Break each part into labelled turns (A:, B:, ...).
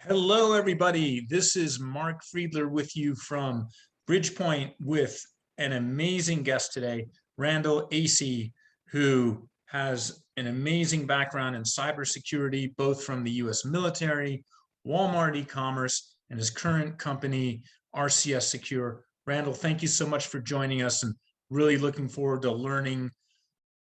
A: Hello, everybody. This is Mark Friedler with you from Bridgepoint with an amazing guest today, Randal Asay, who has an amazing background in cybersecurity, both from the US military, Walmart e-commerce, and his current company, RCSSecure. Randal, thank you so much for joining us and really looking forward to learning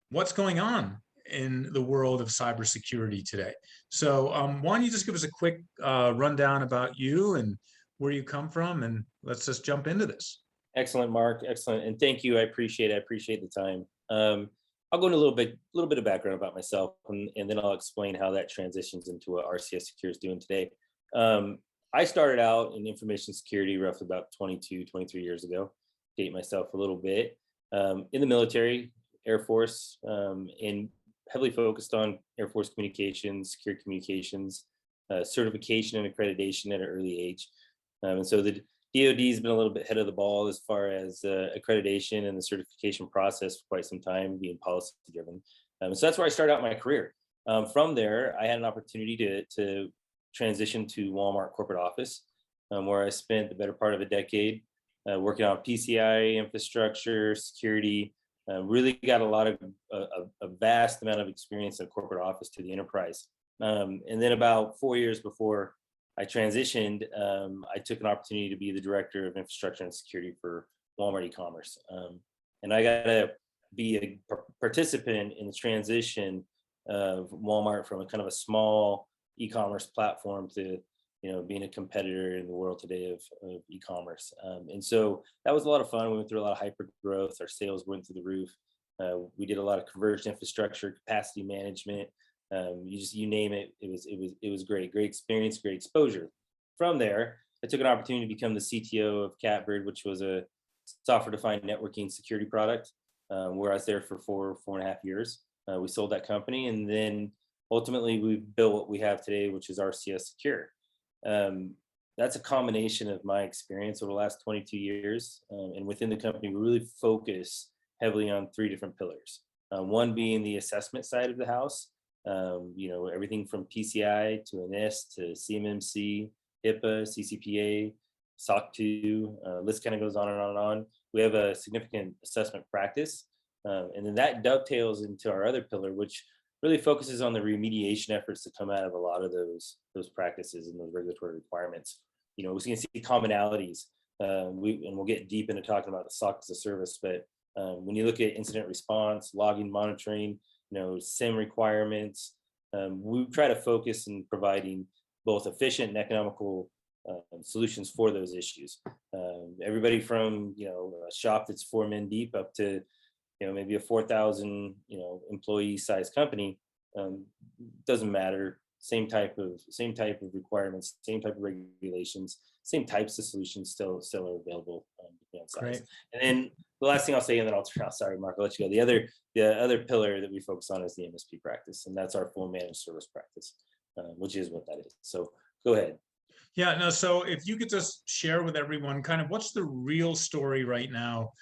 A: what's going on in the world of cybersecurity today. So why don't you just give us a quick rundown about you and where you come from, and let's just jump into this.
B: Excellent, Mark. Excellent, and thank you. I appreciate it. I appreciate the time. I'll go into a little bit of background about myself, and then I'll explain how that transitions into what RCSSecure is doing today. I started out in information security roughly about 22, 23 years ago. Date myself a little bit. In the military, Air Force, and heavily focused on Air Force communications, secure communications, certification and accreditation at an early age. And so the DoD has been a little bit ahead of the ball as far as accreditation and the certification process for quite some time, being policy driven. So that's where I started out my career. From there, I had an opportunity to transition to Walmart corporate office, where I spent the better part of a decade working on PCI infrastructure, security. Really got a vast amount of experience in corporate office to the enterprise. And then about 4 years before I transitioned, I took an opportunity to be the director of infrastructure and security for Walmart Ecommerce. And I got to be a participant in the transition of Walmart from a kind of a small e-commerce platform to being a competitor in the world today of e-commerce. And so that was a lot of fun. We went through a lot of hyper growth. Our sales went through the roof. We did a lot of converged infrastructure, capacity management. You name it. It was great experience, great exposure. From there, I took an opportunity to become the CTO of Catbird, which was a software-defined networking security product, where I was there for four and a half years. We sold that company, and then ultimately we built what we have today, which is RCSSecure. That's a combination of my experience over the last 22 years. And within the company, we really focus heavily on three different pillars. One being the assessment side of the house, everything from PCI to NIST to CMMC, HIPAA, CCPA, SOC 2, list kind of goes on and on and on. We have a significant assessment practice. And then that dovetails into our other pillar, which really focuses on the remediation efforts that come out of a lot of those practices and those regulatory requirements. We can see commonalities. We'll get deep into talking about the SOC as a service, but when you look at incident response, logging, monitoring, SIM requirements, we try to focus in providing both efficient and economical solutions for those issues. Everybody from a shop that's 4 men deep up to maybe a 4,000 employee size company, doesn't matter. Same type of requirements, same type of regulations, same types of solutions still are available.
A: Great.
B: And then the last thing I'll say, and then sorry, Mark, I'll let you go. The other pillar that we focus on is the MSP practice, and that's our full managed service practice, which is what that is. So go ahead.
A: Yeah, no, so if you could just share with everyone kind of what's the real story right now.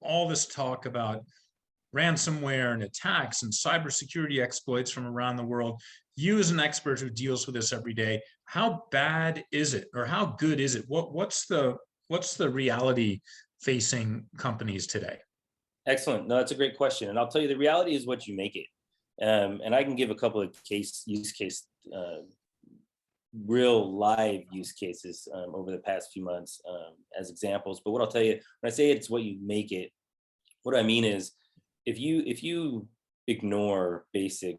A: All this talk about ransomware and attacks and cybersecurity exploits from around the world. You as an expert who deals with this every day, how bad is it, or how good is it? What's the reality facing companies today?
B: Excellent. No, that's a great question, and I'll tell you the reality is what you make it. And I can give a couple of real live use cases over the past few months as examples. But what I'll tell you, when I say it's what you make it, what I mean is if you ignore basic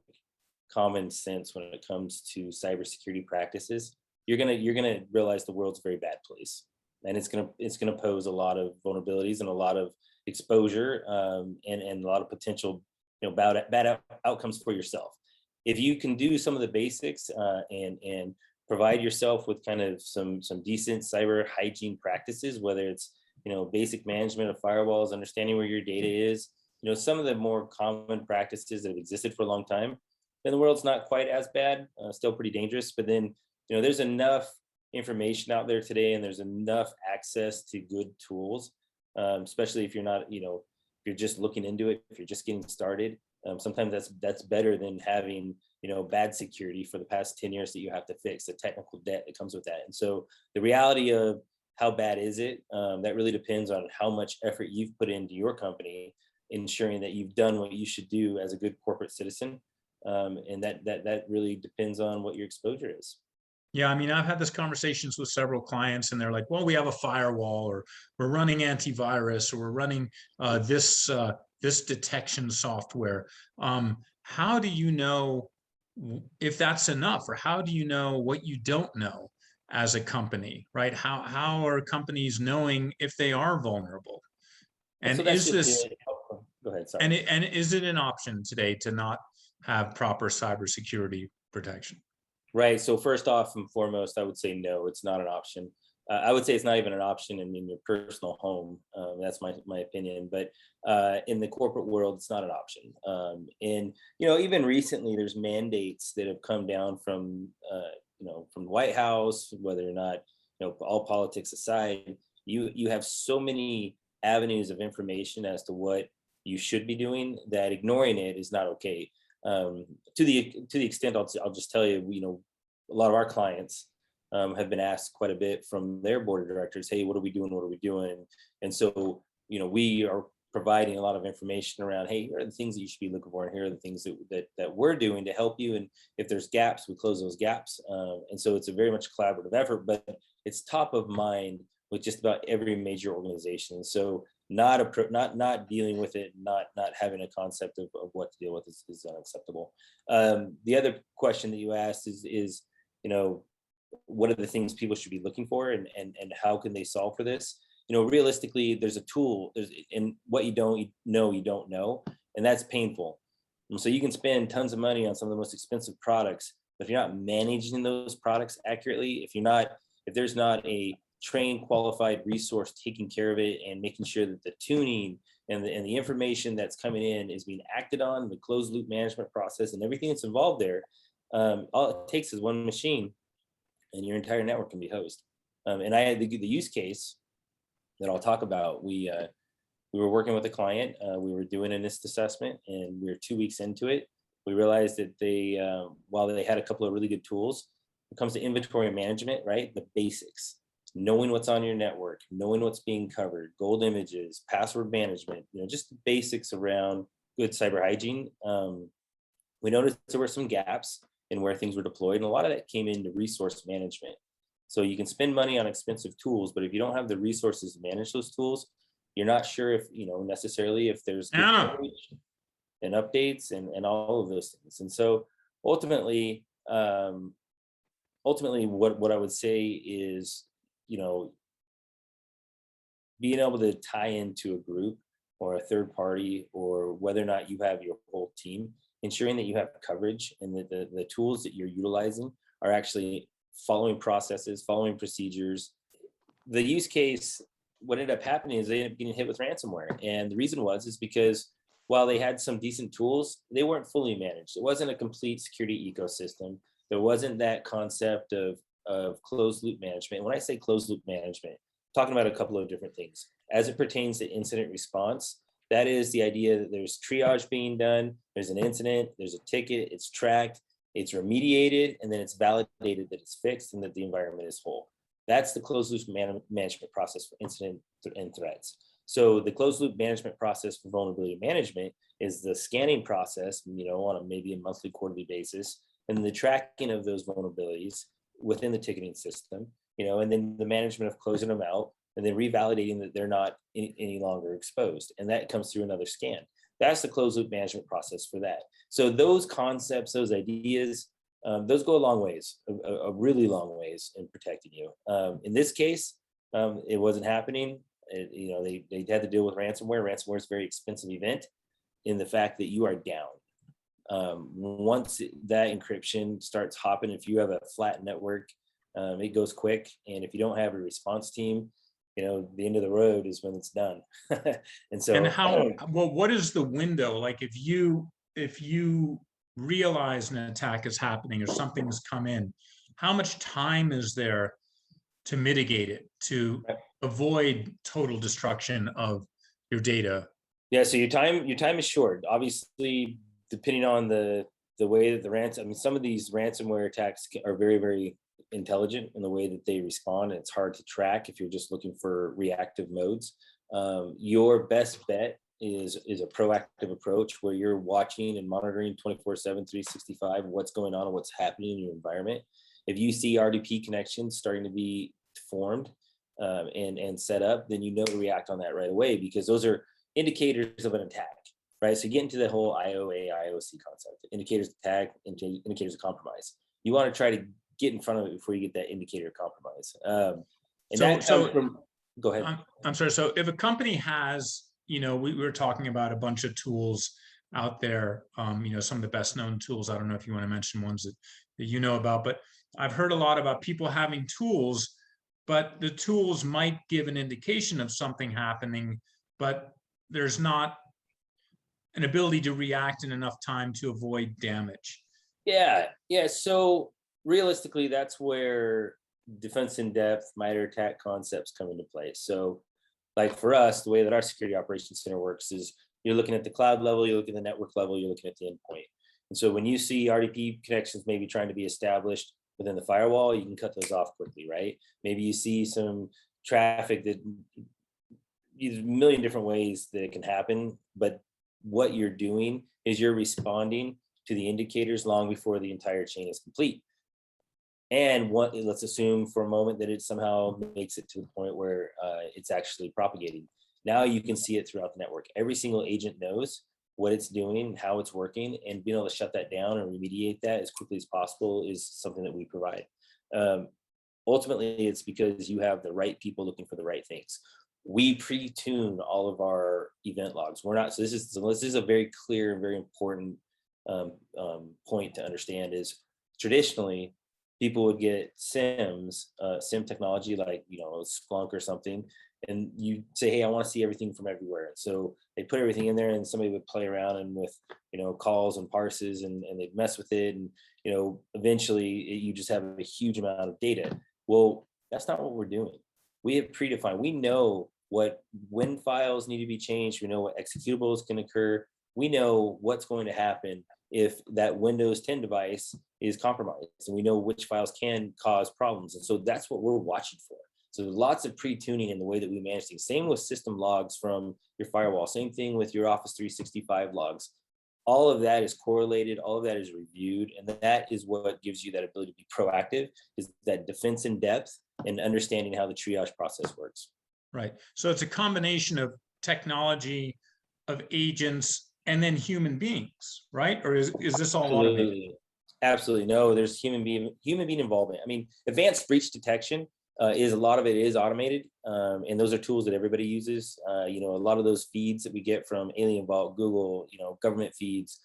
B: common sense when it comes to cybersecurity practices, you're gonna realize the world's a very bad place, and it's gonna pose a lot of vulnerabilities and a lot of exposure and a lot of potential bad outcomes for yourself. If you can do some of the basics and provide yourself with kind of some decent cyber hygiene practices, whether it's basic management of firewalls, understanding where your data is, some of the more common practices that have existed for a long time, then the world's not quite as bad, still pretty dangerous. But then there's enough information out there today, and there's enough access to good tools, especially if you're not if you're just looking into it, if you're just getting started. Sometimes that's better than having, bad security for the past 10 years that you have to fix, the technical debt that comes with that. And so the reality of how bad is it, that really depends on how much effort you've put into your company, ensuring that you've done what you should do as a good corporate citizen. And that really depends on what your exposure is.
A: Yeah, I mean, I've had this conversations with several clients, and they're like, "Well, we have a firewall, or we're running antivirus, or we're running this detection software." How do you know if that's enough, or how do you know what you don't know as a company, right? How are companies knowing if they are vulnerable?
B: Well,
A: And
B: so that's
A: is
B: just
A: this
B: it. Oh, go ahead. Sorry.
A: and is it an option today to not have proper cybersecurity protection?
B: Right. So first off and foremost, I would say no, it's not an option. I would say it's not even an option in your personal home. That's my opinion. But in the corporate world, it's not an option. And even recently, there's mandates that have come down from the White House, whether or not all politics aside, you have so many avenues of information as to what you should be doing that ignoring it is not okay. To the extent I'll just tell you, a lot of our clients have been asked quite a bit from their board of directors, hey, what are we doing? What are we doing? And so, we are providing a lot of information around, hey, here are the things that you should be looking for, and here are the things that we're doing to help you. And if there's gaps, we close those gaps. And so it's a very much collaborative effort, but it's top of mind with just about every major organization. So not dealing with it, not having a concept of what to deal with is unacceptable. The other question that you asked is what are the things people should be looking for, and how can they solve for this? Realistically, there's a tool. And what you don't know, and that's painful. And so you can spend tons of money on some of the most expensive products, but if you're not managing those products accurately, if there's not a trained, qualified resource taking care of it and making sure that the tuning and the information that's coming in is being acted on, the closed loop management process and everything that's involved there, all it takes is one machine and your entire network can be hosted. And I had the use case that I'll talk about. We were working with a client. We were doing a NIST assessment, and we were 2 weeks into it. We realized that they, while they had a couple of really good tools, when it comes to inventory management, right, the basics, knowing what's on your network, knowing what's being covered, gold images, password management, just the basics around good cyber hygiene. We noticed there were some gaps in where things were deployed, and a lot of that came into resource management. So you can spend money on expensive tools, but if you don't have the resources to manage those tools, you're not sure if, necessarily if there's good coverage and updates and all of those things. And so ultimately, what I would say is, being able to tie into a group or a third party, or whether or not you have your whole team, ensuring that you have coverage and that the tools that you're utilizing are actually following processes, following procedures. The use case, what ended up happening is they ended up getting hit with ransomware. And the reason is because while they had some decent tools, they weren't fully managed. It wasn't a complete security ecosystem. There wasn't that concept of closed loop management. When I say closed loop management, I'm talking about a couple of different things. As it pertains to incident response, that is the idea that there's triage being done, there's an incident, there's a ticket, it's tracked, it's remediated, and then it's validated that it's fixed and that the environment is whole. That's the closed loop management process for incident and threats. So the closed loop management process for vulnerability management is the scanning process, on maybe a monthly, quarterly basis, and the tracking of those vulnerabilities within the ticketing system, and then the management of closing them out, and then revalidating that they're not any longer exposed. And that comes through another scan. That's the closed loop management process for that. So those concepts, those ideas, those go a long ways, a really long ways in protecting you. In this case, it wasn't happening. They had to deal with ransomware. Ransomware is a very expensive event in the fact that you are down. Once that encryption starts hopping, if you have a flat network, it goes quick. And if you don't have a response team, the end of the road is when it's done. And so,
A: what is the window? Like if you realize an attack is happening or something's come in, how much time is there to mitigate it, to avoid total destruction of your data?
B: Yeah, so your time is short. Obviously, depending on the way that I mean, some of these ransomware attacks are very, very intelligent in the way that they respond. And it's hard to track if you're just looking for reactive modes. Your best bet is a proactive approach where you're watching and monitoring 24/7, 365 what's going on and what's happening in your environment. If you see RDP connections starting to be formed and set up, then you know to react on that right away, because those are indicators of an attack, right? So you get into the whole IOA, IOC concept, indicators of attack, indicators of compromise. You want to try to get in front of it before you get that indicator of compromise. Go ahead.
A: I'm sorry. So if a company has, we were talking about a bunch of tools out there, some of the best known tools. I don't know if you want to mention ones that you know about, but I've heard a lot about people having tools, but the tools might give an indication of something happening, but there's not an ability to react in enough time to avoid damage.
B: Yeah. So realistically, that's where defense in depth, MITRE ATT&CK concepts come into play. So like for us, the way that our security operations center works is you're looking at the cloud level, you look at the network level, you're looking at the endpoint. And so when you see RDP connections maybe trying to be established within the firewall, you can cut those off quickly, right? Maybe you see some traffic that there's a million different ways that it can happen, but what you're doing is you're responding to the indicators long before the entire chain is complete. And let's assume for a moment that it somehow makes it to the point where it's actually propagating. Now you can see it throughout the network. Every single agent knows what it's doing, how it's working, and being able to shut that down and remediate that as quickly as possible is something that we provide. Ultimately, it's because you have the right people looking for the right things. We pre-tune all of our event logs. We're not, so this is a very clear and very important point to understand is traditionally, people would get SIMs, SIM technology like, Splunk or something, and you say, hey, I want to see everything from everywhere. So they put everything in there and somebody would play around and with, calls and parses and they'd mess with it. And, eventually you just have a huge amount of data. Well, that's not what we're doing. We have predefined, we know what WIN files need to be changed. We know what executables can occur. We know what's going to happen if that Windows 10 device is compromised, and we know which files can cause problems. And so that's what we're watching for. So there's lots of pre-tuning in the way that we manage things. Same with system logs from your firewall, same thing with your Office 365 logs. All of that is correlated, all of that is reviewed, and that is what gives you that ability to be proactive, is that defense in depth and understanding how the triage process works.
A: Right. So it's a combination of technology, of agents, and then human beings, right? Or is this all automated?
B: Absolutely. No, there's human being involvement. I mean, advanced breach detection is a lot of it is automated. And those are tools that everybody uses. A lot of those feeds that we get from Alien Vault, Google, government feeds,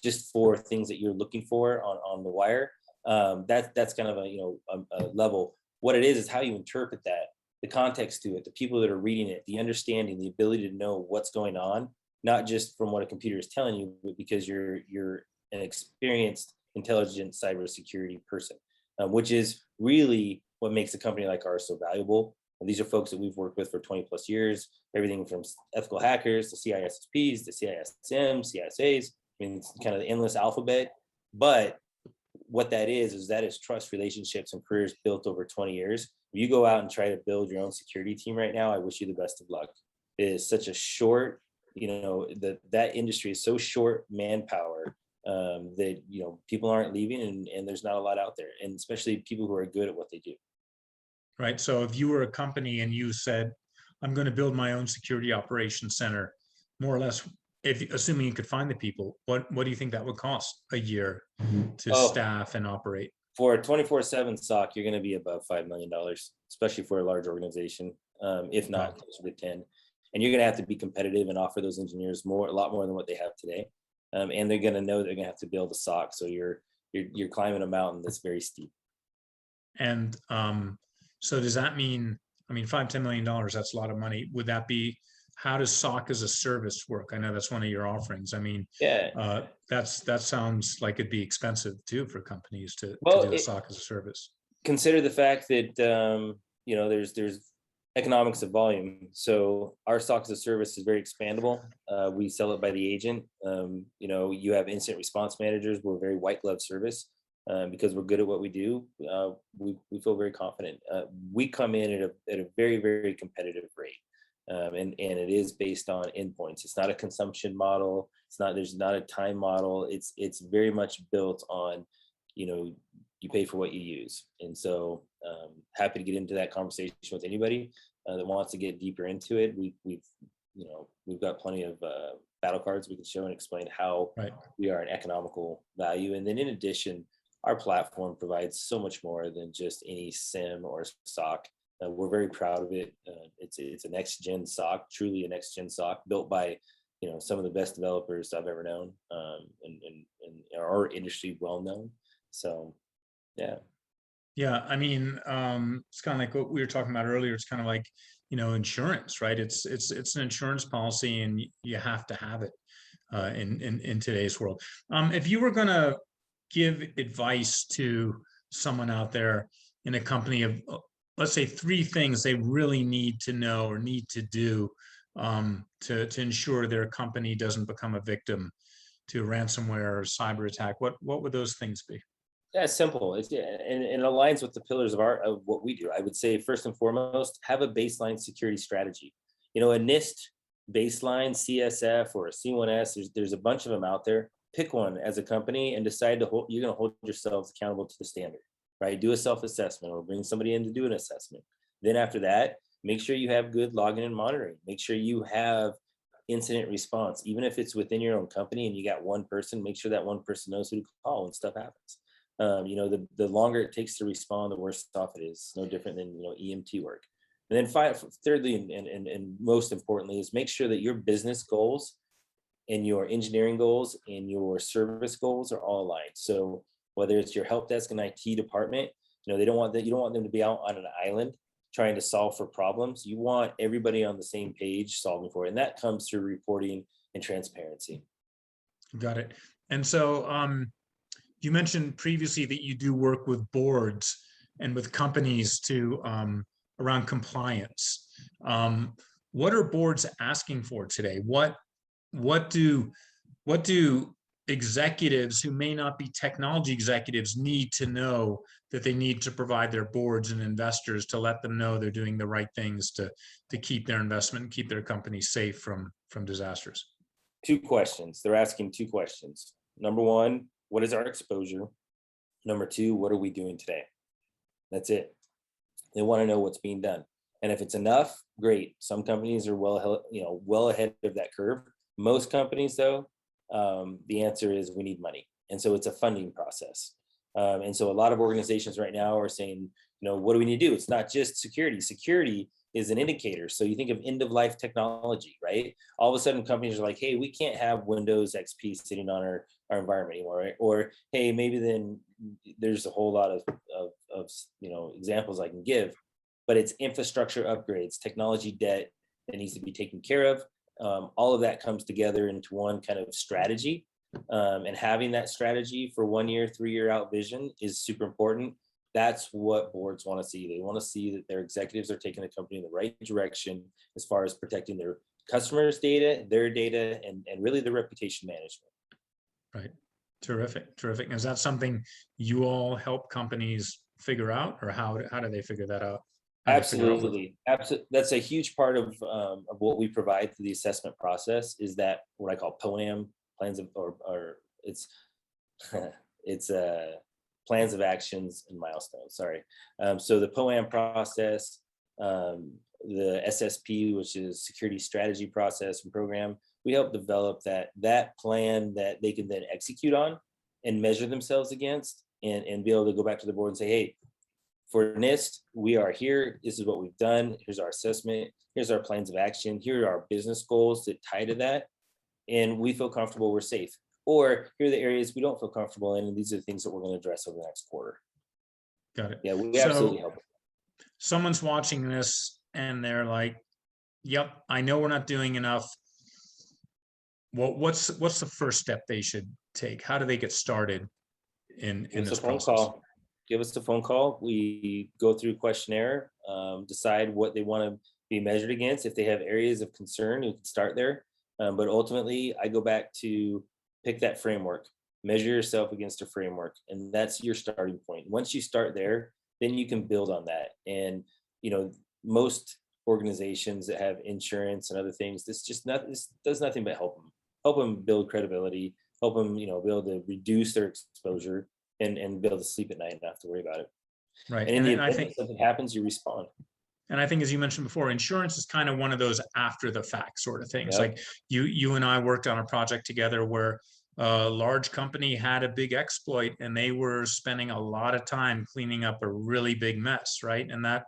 B: just for things that you're looking for on the wire. That's kind of a level. What it is how you interpret that, the context to it, the people that are reading it, the understanding, the ability to know what's going on, not just from what a computer is telling you, but because you're an experienced, intelligent cybersecurity person, which is really what makes a company like ours so valuable. And these are folks that we've worked with for 20 plus years, everything from ethical hackers to CISSPs to CISMs, CISAs. I mean, it's kind of the endless alphabet. But what that is that is trust, relationships, and careers built over 20 years. If you go out and try to build your own security team right now, I wish you the best of luck. It is such a short, that industry is so short manpower that people aren't leaving, and there's not a lot out there, and especially people who are good at what they do.
A: Right. So if you were a company and you said, I'm going to build my own security operations center, more or less, assuming you could find the people, what do you think that would cost a year to staff and operate?
B: For a 24/7 SOC, you're going to be above $5 million, especially for a large organization, if not closer to 10. And you're going to have to be competitive and offer those engineers a lot more than what they have today. And they're going to know they're going to have to build a SOC. So you're climbing a mountain that's very steep.
A: And so does that mean, $5-10 million, that's a lot of money. Would that be, how does SOC as a service work? I know that's one of your offerings. That sounds like it'd be expensive too for companies to do a SOC as a service.
B: Consider the fact that, there's Economics of volume. So our SOC as a service is very expandable. We sell it by the agent. You know, you have incident response managers. We're a very white glove service because we're good at what we do. We feel very confident. We come in at a very, very competitive rate. And it is based on endpoints. It's not a consumption model. There's not a time model. It's very much built on, you know, you pay for what you use. And so happy to get into that conversation with anybody that wants to get deeper into it. We've got plenty of battle cards we can show and explain how we are an economical value. And then in addition, our platform provides so much more than just any SIM or SOC. We're very proud of it. It's a next gen SOC, truly a next gen SOC, built by, you know, some of the best developers I've ever known, and our industry well known. So, yeah.
A: Yeah, I mean, it's kind of like what we were talking about earlier. It's kind of like, you know, insurance, right? It's an insurance policy, and you have to have it in today's world. If you were going to give advice to someone out there in a company of, let's say, 3 things they really need to know or need to do to ensure their company doesn't become a victim to ransomware or cyber attack, what would those things be?
B: Yeah, it's simple. And it aligns with the pillars of what we do. I would say first and foremost, have a baseline security strategy. You know, a NIST baseline, CSF, or a C1S. There's a bunch of them out there. Pick one as a company and decide you're going to hold yourselves accountable to the standard. Right? Do a self-assessment or bring somebody in to do an assessment. Then after that, make sure you have good login and monitoring. Make sure you have incident response. Even if it's within your own company and you got one person, make sure that one person knows who to call when stuff happens. You know, the longer it takes to respond, the worse off it is. No different than, you know, EMT work. And then thirdly, and most importantly, is make sure that your business goals and your engineering goals and your service goals are all aligned. So whether it's your help desk and IT department, you know, you don't want them to be out on an island trying to solve for problems. You want everybody on the same page solving for it. And that comes through reporting and transparency.
A: Got it. And so you mentioned previously that you do work with boards and with companies to around compliance. What are boards asking for today? What do executives who may not be technology executives need to know that they need to provide their boards and investors to let them know they're doing the right things to keep their investment and keep their company safe from disasters?
B: 2 questions. They're asking 2 questions. Number 1, what is our exposure? Number 2, what are we doing today? That's it. They want to know what's being done. And if it's enough, great. Some companies are well ahead of that curve. Most companies, though, the answer is we need money. And so it's a funding process. And so a lot of organizations right now are saying, you know, what do we need to do? It's not just security. Security is an indicator. So you think of end of life technology, right? All of a sudden companies are like, hey, we can't have Windows XP sitting on our environment anymore, right? Or, hey, maybe then there's a whole lot of you know, examples I can give, but it's infrastructure upgrades, technology debt that needs to be taken care of. All of that comes together into one kind of strategy. And having that strategy for 1 year, 3-year out vision is super important. That's what boards want to see. They want to see that their executives are taking the company in the right direction as far as protecting their customers' data, their data, and really their reputation management.
A: Right. Terrific. Terrific. Is that something you all help companies figure out, or how do they figure that out?
B: Absolutely. Absolutely. That's a huge part of what we provide through the assessment process, is that what I call POAM, plans of, or it's plans of actions and milestones. Sorry. So the POAM process, the SSP, which is security strategy process and program, we help develop that plan that they can then execute on and measure themselves against, and be able to go back to the board and say, hey, for NIST, we are here. This is what we've done. Here's our assessment. Here's our plans of action. Here are our business goals that tie to that. And we feel comfortable we're safe. Or here are the areas we don't feel comfortable in, and these are the things that we're going to address over the next quarter.
A: Got it.
B: Yeah, we absolutely help.
A: Someone's watching this and they're like, yep, I know we're not doing enough. Well, what's the first step they should take? How do they get started in this process?
B: give us a phone call. We go through questionnaire, decide what they want to be measured against. If they have areas of concern, we can start there. But ultimately, I go back to pick that framework, measure yourself against a framework, and that's your starting point. Once you start there, then you can build on that. And most organizations that have insurance and other things, this does nothing but help them build credibility, help them be able to reduce their exposure and be able to sleep at night and not have to worry about it.
A: Right.
B: And in the
A: And I
B: event
A: think,
B: that something happens, you respond.
A: and I think, as you mentioned before, insurance is kind of one of those after the fact sort of things.
B: Yep.
A: Like you and I worked on a project together where a large company had a big exploit and they were spending a lot of time cleaning up a really big mess, right? And that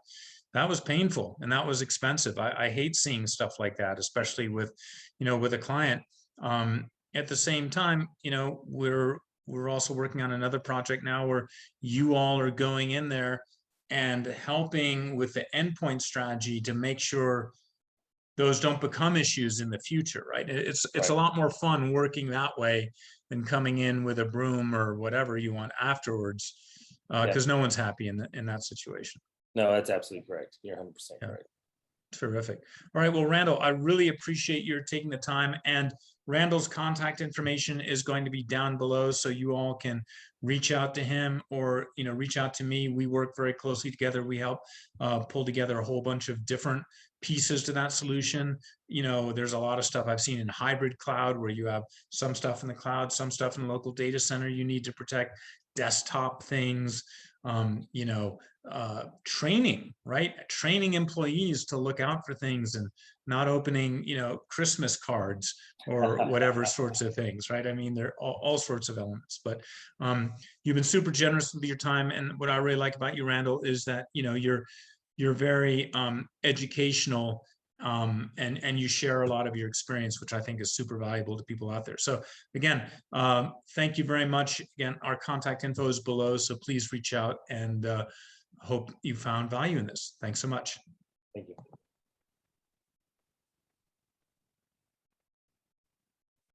A: was painful and that was expensive. I hate seeing stuff like that, especially with a client. At the same time, we're also working on another project now where you all are going in there and helping with the endpoint strategy to make sure those don't become issues in the future, right? It's
B: Right.
A: a lot more fun working that way than coming in with a broom or whatever you want afterwards, because no one's happy in that situation.
B: No, that's absolutely correct. You're 100%
A: Yeah.
B: correct.
A: Terrific. All right. Well, Randal, I really appreciate your taking the time, and Randal's contact information is going to be down below, so you all can reach out to him or, reach out to me. We work very closely together. We help pull together a whole bunch of different pieces to that solution. There's a lot of stuff I've seen in hybrid cloud where you have some stuff in the cloud, some stuff in the local data center you need to protect, desktop things, training, right? Training employees to look out for things and not opening, Christmas cards or whatever sorts of things, right? I mean, there are all sorts of elements, but you've been super generous with your time. And what I really like about you, Randal, is that, you're very educational, and you share a lot of your experience, which I think is super valuable to people out there. So again, thank you very much. Again, our contact info is below, so please reach out, and hope you found value in this. Thanks so much.
B: Thank you.